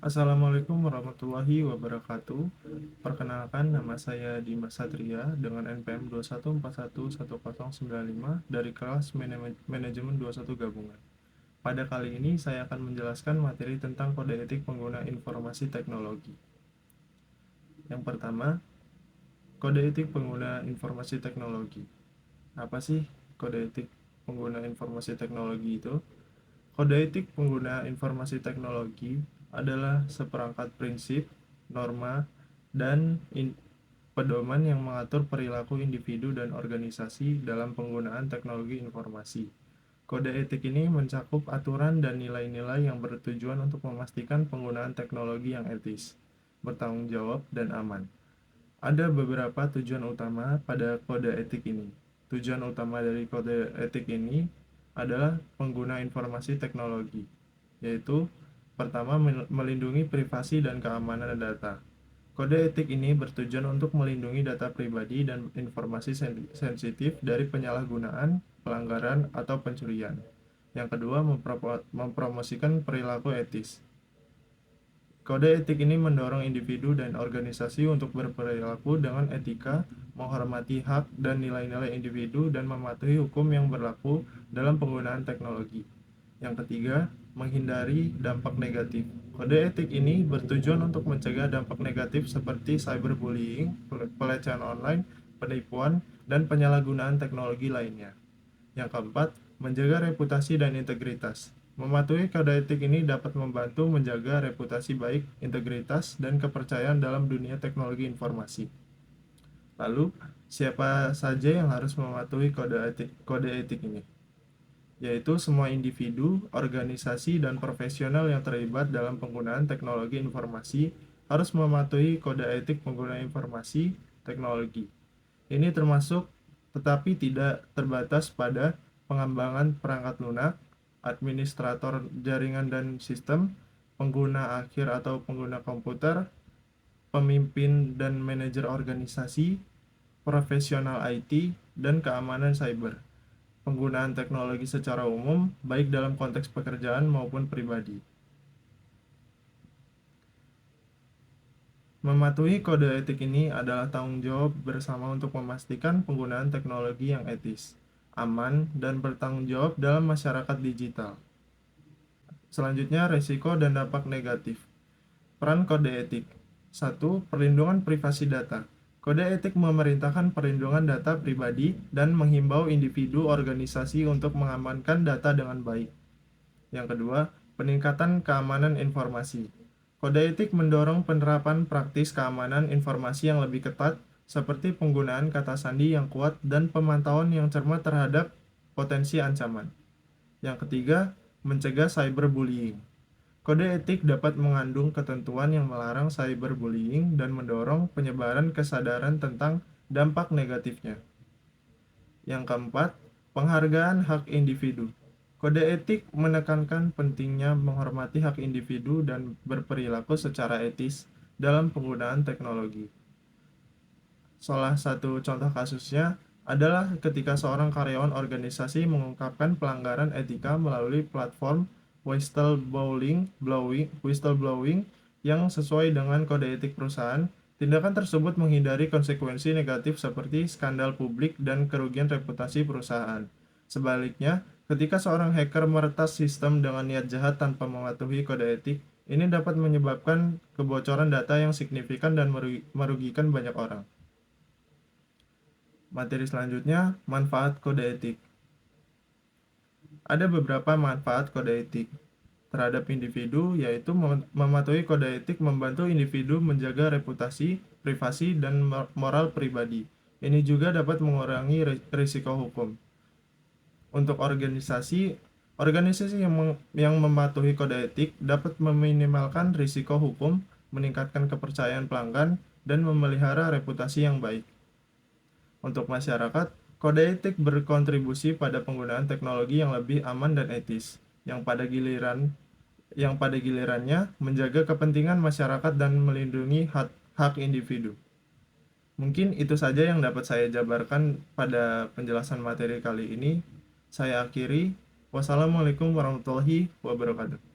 Assalamualaikum warahmatullahi wabarakatuh. Perkenalkan, nama saya Dimas Satria dengan NPM 2141195 dari kelas Manajemen 21 Gabungan. Pada kali ini saya akan menjelaskan materi tentang kode etik pengguna informasi teknologi. Yang pertama, kode etik pengguna informasi teknologi. Apa sih kode etik pengguna informasi teknologi itu? Kode etik pengguna informasi teknologi adalah seperangkat prinsip, norma, dan pedoman yang mengatur perilaku individu dan organisasi dalam penggunaan teknologi informasi. Kode etik ini mencakup aturan dan nilai-nilai yang bertujuan untuk memastikan penggunaan teknologi yang etis, bertanggung jawab, dan aman. Ada beberapa tujuan utama pada kode etik ini. Tujuan utama dari kode etik ini adalah pengguna informasi teknologi, yaitu pertama, melindungi privasi dan keamanan data. Kode etik ini bertujuan untuk melindungi data pribadi dan informasi sensitif dari penyalahgunaan, pelanggaran, atau pencurian. Yang kedua, mempromosikan perilaku etis. Kode etik ini mendorong individu dan organisasi untuk berperilaku dengan etika, menghormati hak dan nilai-nilai individu, dan mematuhi hukum yang berlaku dalam penggunaan teknologi. Yang ketiga, menghindari dampak negatif. Kode etik ini bertujuan untuk mencegah dampak negatif seperti cyberbullying, pelecehan online, penipuan, dan penyalahgunaan teknologi lainnya. Yang keempat, menjaga reputasi dan integritas. Mematuhi kode etik ini dapat membantu menjaga reputasi baik, integritas, dan kepercayaan dalam dunia teknologi informasi. Lalu, siapa saja yang harus mematuhi kode etik ini? Yaitu semua individu, organisasi, dan profesional yang terlibat dalam penggunaan teknologi informasi harus mematuhi kode etik pengguna informasi teknologi. Ini termasuk tetapi tidak terbatas pada pengembangan perangkat lunak, administrator jaringan dan sistem, pengguna akhir atau pengguna komputer, pemimpin dan manajer organisasi, profesional IT, dan keamanan cyber. Penggunaan teknologi secara umum, baik dalam konteks pekerjaan maupun pribadi. Mematuhi kode etik ini adalah tanggung jawab bersama untuk memastikan penggunaan teknologi yang etis, aman, dan bertanggung jawab dalam masyarakat digital. Selanjutnya, risiko dan dampak negatif. Peran kode etik. 1. Perlindungan privasi data. Kode etik memerintahkan perlindungan data pribadi dan menghimbau individu organisasi untuk mengamankan data dengan baik. Yang kedua, peningkatan keamanan informasi. Kode etik mendorong penerapan praktis keamanan informasi yang lebih ketat, seperti penggunaan kata sandi yang kuat dan pemantauan yang cermat terhadap potensi ancaman. Yang ketiga, mencegah cyberbullying. Kode etik dapat mengandung ketentuan yang melarang cyberbullying dan mendorong penyebaran kesadaran tentang dampak negatifnya. Yang keempat, penghargaan hak individu. Kode etik menekankan pentingnya menghormati hak individu dan berperilaku secara etis dalam penggunaan teknologi. Salah satu contoh kasusnya adalah ketika seorang karyawan organisasi mengungkapkan pelanggaran etika melalui platform whistleblowing yang sesuai dengan kode etik perusahaan. Tindakan tersebut menghindari konsekuensi negatif seperti skandal publik dan kerugian reputasi perusahaan. Sebaliknya, ketika seorang hacker meretas sistem dengan niat jahat tanpa mematuhi kode etik, ini dapat menyebabkan kebocoran data yang signifikan dan merugikan banyak orang. Materi selanjutnya, manfaat kode etik. Ada beberapa manfaat kode etik terhadap individu, yaitu mematuhi kode etik membantu individu menjaga reputasi, privasi, dan moral pribadi. Ini juga dapat mengurangi risiko hukum. Untuk organisasi yang mematuhi kode etik dapat meminimalkan risiko hukum, meningkatkan kepercayaan pelanggan, dan memelihara reputasi yang baik. Untuk masyarakat, kode etik berkontribusi pada penggunaan teknologi yang lebih aman dan etis, yang pada gilirannya menjaga kepentingan masyarakat dan melindungi hak individu. Mungkin itu saja yang dapat saya jabarkan pada penjelasan materi kali ini. Saya akhiri. Wassalamualaikum warahmatullahi wabarakatuh.